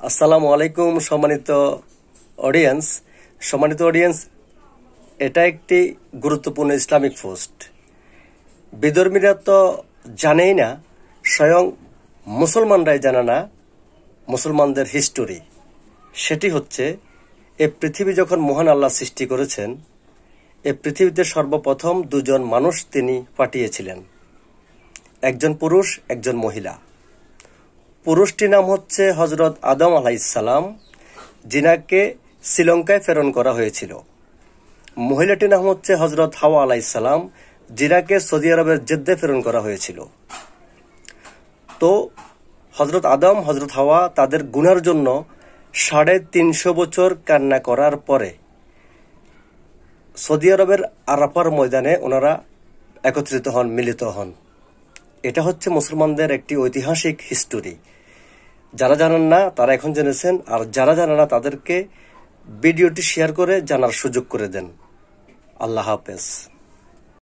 আসসালামু আলাইকুম সম্মানিত অডিয়েন্স, এটা একটি গুরুত্বপূর্ণ ইসলামিক পোস্ট। বিধর্মীরা তো জানেই না, স্বয়ং মুসলমানরাই জানে না মুসলমানদের হিস্টোরি। সেটি হচ্ছে, এ পৃথিবী যখন মহান আল্লাহ সৃষ্টি করেছেন, এ পৃথিবীতে সর্বপ্রথম দুজন মানুষ তিনি পাঠিয়েছিলেন, একজন পুরুষ, একজন মহিলা। পুরুষটির নাম হচ্ছে হজরত আদম আলাইহিসসালাম, যিনাকে শ্রীলঙ্কায় প্রেরণ করা হয়েছিল। মহিলাটির নাম হচ্ছে হজরত হাওয়া আলাইহিসসালাম, যিনাকে সৌদি আরবের জেদ্দায় প্রেরণ করা হয়েছিল। তো হজরত আদম, হজরত হাওয়া তাদের গুনার জন্য 350 বছর কান্না করার পরে সৌদি আরবের আরাফার ময়দানে ওনারা একত্রিত হন, মিলিত হন। এটা হচ্ছে মুসলমানদের একটি ঐতিহাসিক হিস্টোরি। যারা জানেন না তারা এখন জেনেছেন, আর যারা জানে না তাদেরকে ভিডিওটি শেয়ার করে জানার সুযোগ করে দেন। আল্লাহ হাফেজ।